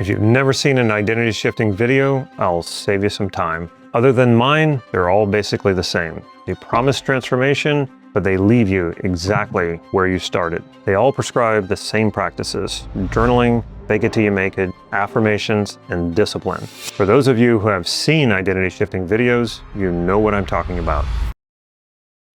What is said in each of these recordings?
If you've never seen an identity shifting video, I'll save you some time. Other than mine, they're all basically the same. They promise transformation, but they leave you exactly where you started. They all prescribe the same practices: journaling, fake it till you make it, affirmations, and discipline. For those of you who have seen identity shifting videos, you know what I'm talking about.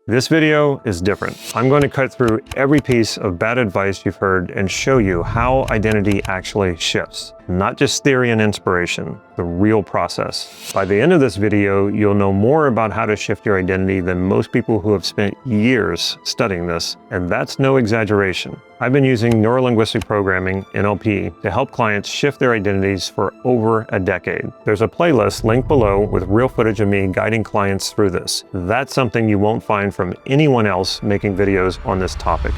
This video is different. I'm going to cut through every piece of bad advice you've heard and show you how identity actually shifts. Not just theory and inspiration, the real process. By the end of this video, you'll know more about how to shift your identity than most people who have spent years studying this, and that's no exaggeration. I've been using Neuro Linguistic Programming, NLP, to help clients shift their identities for over a decade. There's a playlist linked below with real footage of me guiding clients through this. That's something you won't find from anyone else making videos on this topic.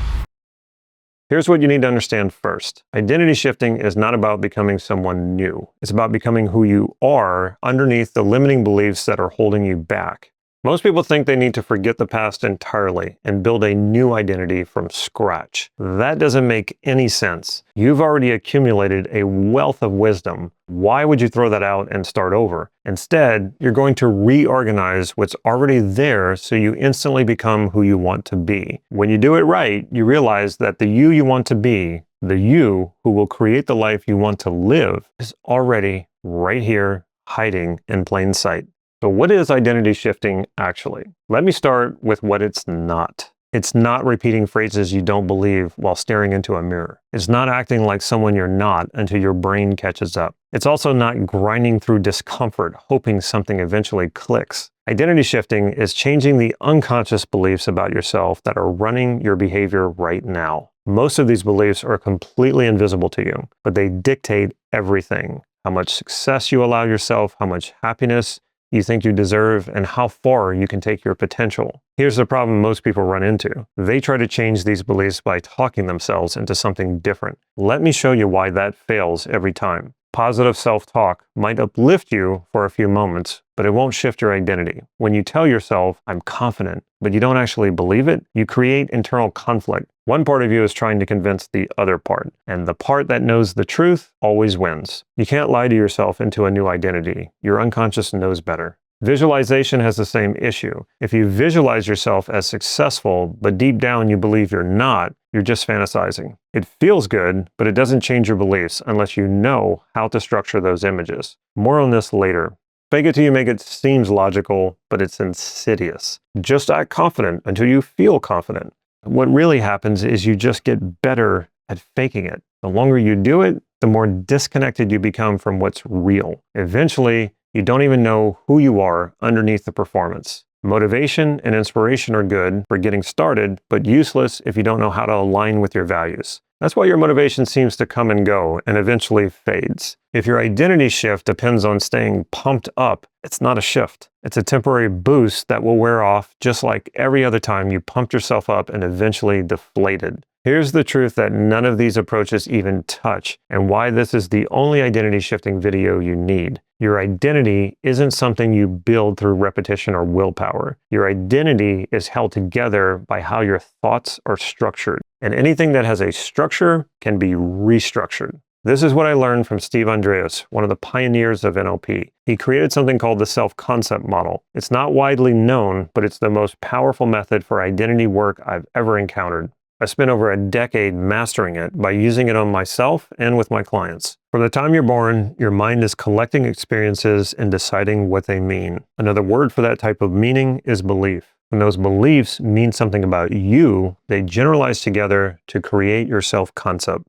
Here's what you need to understand first. Identity shifting is not about becoming someone new. It's about becoming who you are underneath the limiting beliefs that are holding you back. Most people think they need to forget the past entirely and build a new identity from scratch. That doesn't make any sense. You've already accumulated a wealth of wisdom. Why would you throw that out and start over? Instead, you're going to reorganize what's already there so you instantly become who you want to be. When you do it right, you realize that the you want to be, the you who will create the life you want to live, is already right here, hiding in plain sight. So what is identity shifting actually? Let me start with what it's not. It's not repeating phrases you don't believe while staring into a mirror. It's not acting like someone you're not until your brain catches up. It's also not grinding through discomfort, hoping something eventually clicks. Identity shifting is changing the unconscious beliefs about yourself that are running your behavior right now. Most of these beliefs are completely invisible to you, but they dictate everything. How much success you allow yourself, how much happiness you think you deserve, and how far you can take your potential. Here's the problem most people run into. They try to change these beliefs by talking themselves into something different. Let me show you why that fails every time. Positive self-talk might uplift you for a few moments, but it won't shift your identity. When you tell yourself, "I'm confident," but you don't actually believe it, you create internal conflict. One part of you is trying to convince the other part, and the part that knows the truth always wins. You can't lie to yourself into a new identity. Your unconscious knows better. Visualization has the same issue. If you visualize yourself as successful, but deep down you believe you're not, you're just fantasizing. It feels good, but it doesn't change your beliefs unless you know how to structure those images. More on this later. Fake it till you make it seems logical, but it's insidious. Just act confident until you feel confident. What really happens is you just get better at faking it. The longer you do it, the more disconnected you become from what's real. Eventually, you don't even know who you are underneath the performance. Motivation and inspiration are good for getting started, but useless if you don't know how to align with your values. That's why your motivation seems to come and go and eventually fades. If your identity shift depends on staying pumped up, it's not a shift. It's a temporary boost that will wear off just like every other time you pumped yourself up and eventually deflated. Here's the truth that none of these approaches even touch, and why this is the only identity shifting video you need. Your identity isn't something you build through repetition or willpower. Your identity is held together by how your thoughts are structured. And anything that has a structure can be restructured. This is what I learned from Steve Andreas, one of the pioneers of NLP. He created something called the self-concept model. It's not widely known, but it's the most powerful method for identity work I've ever encountered. I spent over a decade mastering it by using it on myself and with my clients. From the time you're born, your mind is collecting experiences and deciding what they mean. Another word for that type of meaning is belief. When those beliefs mean something about you, they generalize together to create your self-concept.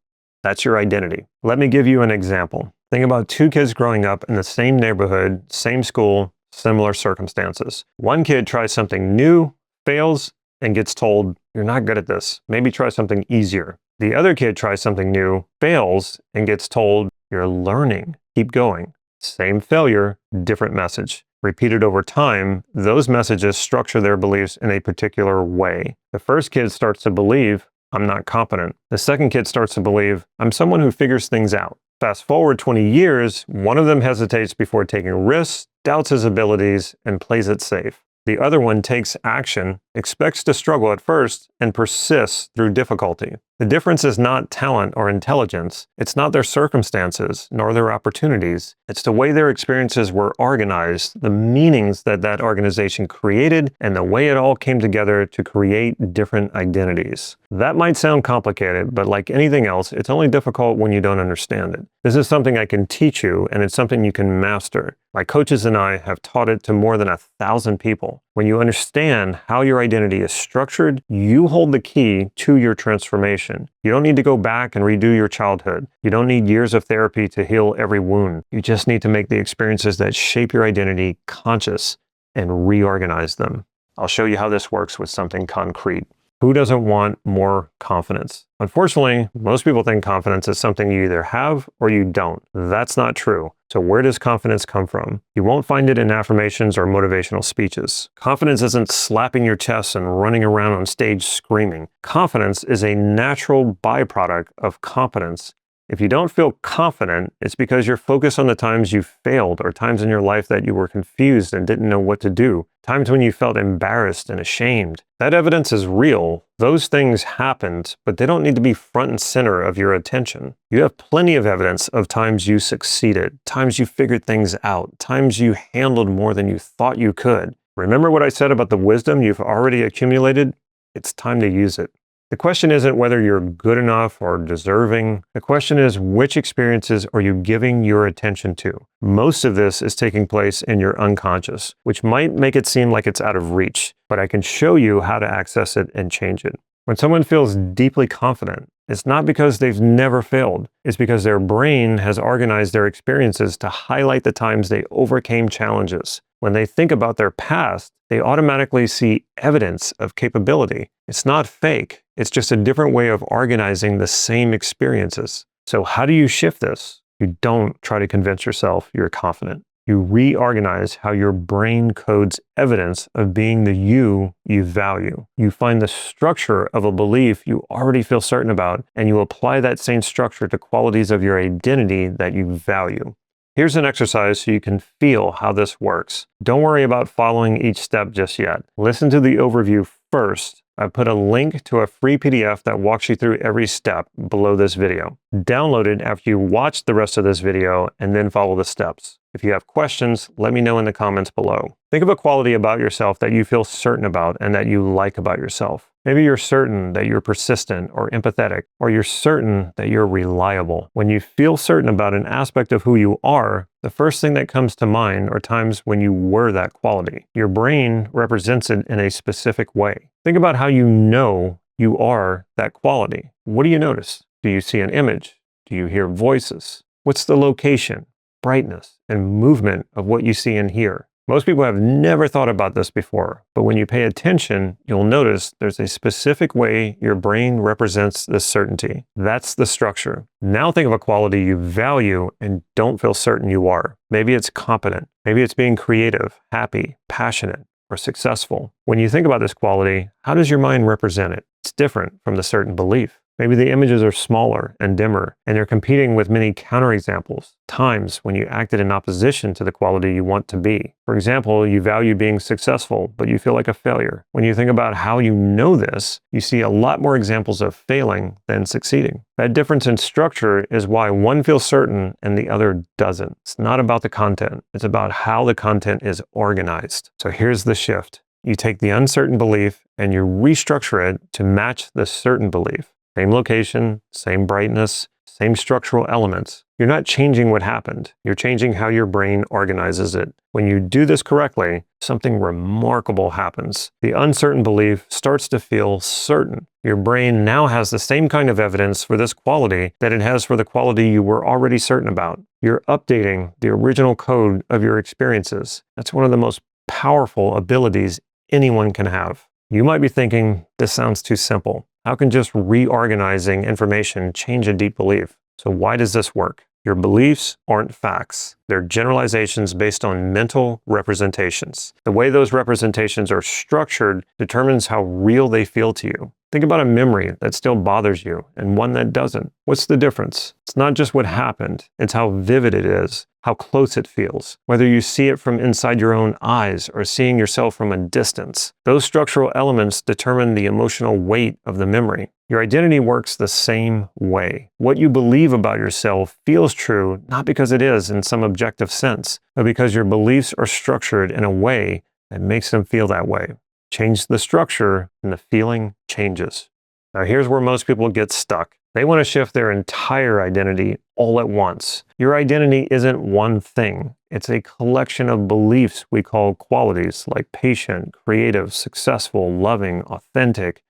That's your identity. Let me give you an example. Think about two kids growing up in the same neighborhood, same school, similar circumstances. One kid tries something new, fails, and gets told, "You're not good at this. Maybe try something easier." The other kid tries something new, fails, and gets told, "You're learning. Keep going." Same failure, different message. Repeated over time, those messages structure their beliefs in a particular way. The first kid starts to believe, "I'm not competent." The second kid starts to believe, "I'm someone who figures things out." Fast forward 20 years, one of them hesitates before taking risks, doubts his abilities, and plays it safe. The other one takes action, expects to struggle at first, and persists through difficulty. The difference is not talent or intelligence. It's not their circumstances, nor their opportunities. It's the way their experiences were organized, the meanings that that organization created, and the way it all came together to create different identities. That might sound complicated, but like anything else, it's only difficult when you don't understand it. This is something I can teach you, and it's something you can master. My coaches and I have taught it to more than 1,000 people. When you understand how your identity is structured, you hold the key to your transformation. You don't need to go back and redo your childhood. You don't need years of therapy to heal every wound. You just need to make the experiences that shape your identity conscious and reorganize them. I'll show you how this works with something concrete. Who doesn't want more confidence? Unfortunately, most people think confidence is something you either have or you don't. That's not true. So where does confidence come from? You won't find it in affirmations or motivational speeches. Confidence isn't slapping your chest and running around on stage screaming. Confidence is a natural byproduct of competence. If you don't feel confident, it's because you're focused on the times you failed or times in your life that you were confused and didn't know what to do, times when you felt embarrassed and ashamed. That evidence is real. Those things happened, but they don't need to be front and center of your attention. You have plenty of evidence of times you succeeded, times you figured things out, times you handled more than you thought you could. Remember what I said about the wisdom you've already accumulated? It's time to use it. The question isn't whether you're good enough or deserving. The question is, which experiences are you giving your attention to? Most of this is taking place in your unconscious, which might make it seem like it's out of reach, but I can show you how to access it and change it. When someone feels deeply confident, it's not because they've never failed. It's because their brain has organized their experiences to highlight the times they overcame challenges. When they think about their past, they automatically see evidence of capability. It's not fake. It's just a different way of organizing the same experiences. So how do you shift this? You don't try to convince yourself you're confident. You reorganize how your brain codes evidence of being the you value. You find the structure of a belief you already feel certain about, and you apply that same structure to qualities of your identity that you value. Here's an exercise so you can feel how this works. Don't worry about following each step just yet. Listen to the overview first. I put a link to a free PDF that walks you through every step below this video. Download it after you watch the rest of this video and then follow the steps. If you have questions, let me know in the comments below. Think of a quality about yourself that you feel certain about and that you like about yourself. Maybe you're certain that you're persistent or empathetic, or you're certain that you're reliable. When you feel certain about an aspect of who you are, the first thing that comes to mind are times when you were that quality. Your brain represents it in a specific way. Think about how you know you are that quality. What do you notice? Do you see an image? Do you hear voices? What's the location, brightness, and movement of what you see and hear? Most people have never thought about this before, but when you pay attention, you'll notice there's a specific way your brain represents this certainty. That's the structure. Now think of a quality you value and don't feel certain you are. Maybe it's competent. Maybe it's being creative, happy, passionate, or successful. When you think about this quality, how does your mind represent it? It's different from the certain belief. Maybe the images are smaller and dimmer, and they're competing with many counterexamples, times when you acted in opposition to the quality you want to be. For example, you value being successful, but you feel like a failure. When you think about how you know this, you see a lot more examples of failing than succeeding. That difference in structure is why one feels certain and the other doesn't. It's not about the content. It's about how the content is organized. So here's the shift. You take the uncertain belief and you restructure it to match the certain belief. Same location, same brightness, same structural elements. You're not changing what happened. You're changing how your brain organizes it. When you do this correctly, something remarkable happens. The uncertain belief starts to feel certain. Your brain now has the same kind of evidence for this quality that it has for the quality you were already certain about. You're updating the original code of your experiences. That's one of the most powerful abilities anyone can have. You might be thinking, this sounds too simple. How can just reorganizing information change a deep belief? So why does this work? Your beliefs aren't facts. They're generalizations based on mental representations. The way those representations are structured determines how real they feel to you. Think about a memory that still bothers you and one that doesn't. What's the difference? It's not just what happened, it's how vivid it is, how close it feels, whether you see it from inside your own eyes or seeing yourself from a distance. Those structural elements determine the emotional weight of the memory. Your identity works the same way. What you believe about yourself feels true not because it is in some objective sense, but because your beliefs are structured in a way that makes them feel that way. Change the structure and the feeling changes. Now here's where most people get stuck. They want to shift their entire identity all at once. Your identity isn't one thing. It's a collection of beliefs we call qualities like patient, creative, successful, loving, authentic,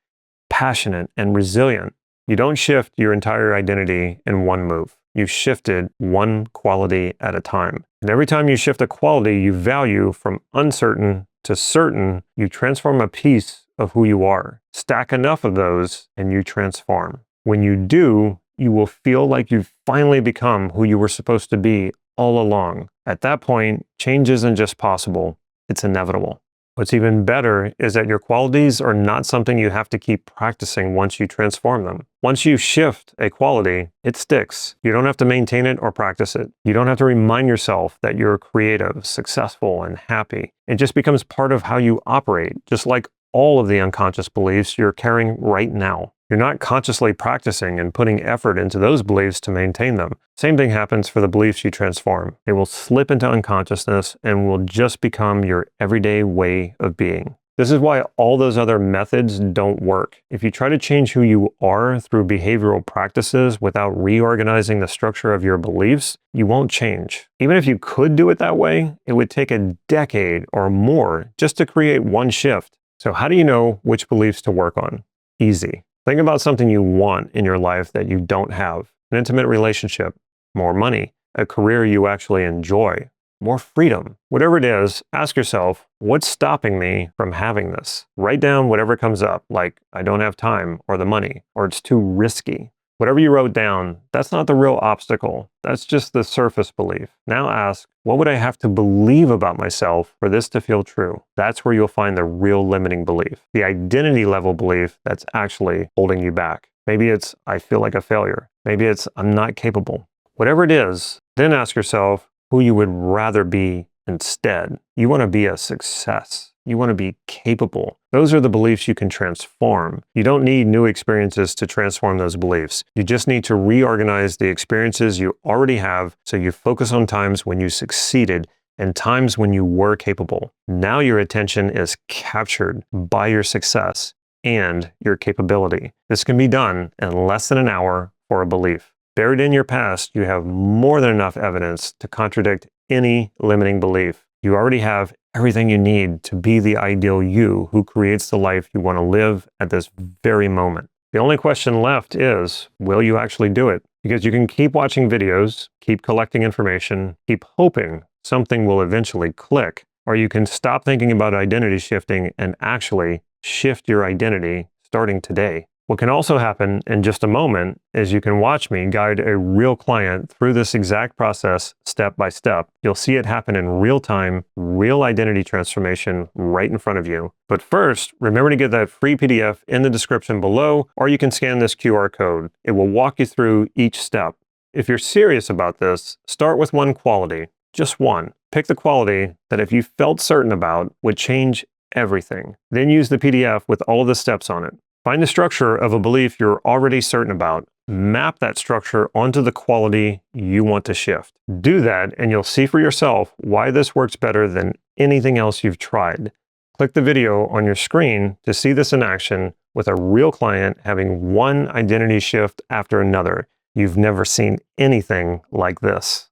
passionate, and resilient. You don't shift your entire identity in one move. You shift it one quality at a time. And every time you shift a quality you value from uncertain to certain, you transform a piece of who you are. Stack enough of those and you transform. When you do, you will feel like you've finally become who you were supposed to be all along. At that point, change isn't just possible, it's inevitable. What's even better is that your qualities are not something you have to keep practicing once you transform them. Once you shift a quality, it sticks. You don't have to maintain it or practice it. You don't have to remind yourself that you're creative, successful, and happy. It just becomes part of how you operate, just like all of the unconscious beliefs you're carrying right now. You're not consciously practicing and putting effort into those beliefs to maintain them. Same thing happens for the beliefs you transform. They will slip into unconsciousness and will just become your everyday way of being. This is why all those other methods don't work. If you try to change who you are through behavioral practices without reorganizing the structure of your beliefs, you won't change. Even if you could do it that way, it would take a decade or more just to create one shift. So how do you know which beliefs to work on? Easy. Think about something you want in your life that you don't have. An intimate relationship, more money, a career you actually enjoy, more freedom. Whatever it is, ask yourself, what's stopping me from having this? Write down whatever comes up, like I don't have time or the money, or it's too risky. Whatever you wrote down, that's not the real obstacle. That's just the surface belief. Now ask, what would I have to believe about myself for this to feel true? That's where you'll find the real limiting belief, the identity level belief that's actually holding you back. Maybe it's, I feel like a failure. Maybe it's, I'm not capable. Whatever it is, then ask yourself who you would rather be instead. You want to be a success. You want to be capable. Those are the beliefs you can transform. You don't need new experiences to transform those beliefs. You just need to reorganize the experiences you already have so you focus on times when you succeeded and times when you were capable. Now your attention is captured by your success and your capability. This can be done in less than an hour for a belief. Buried in your past, you have more than enough evidence to contradict any limiting belief. You already have everything you need to be the ideal you who creates the life you want to live at this very moment. The only question left is, will you actually do it? Because you can keep watching videos, keep collecting information, keep hoping something will eventually click, or you can stop thinking about identity shifting and actually shift your identity starting today. What can also happen in just a moment is you can watch me guide a real client through this exact process step by step. You'll see it happen in real time, real identity transformation right in front of you. But first, remember to get that free PDF in the description below, or you can scan this QR code. It will walk you through each step. If you're serious about this, start with one quality, just one. Pick the quality that if you felt certain about would change everything. Then use the PDF with all of the steps on it. Find the structure of a belief you're already certain about. Map that structure onto the quality you want to shift. Do that and you'll see for yourself why this works better than anything else you've tried. Click the video on your screen to see this in action with a real client having one identity shift after another. You've never seen anything like this.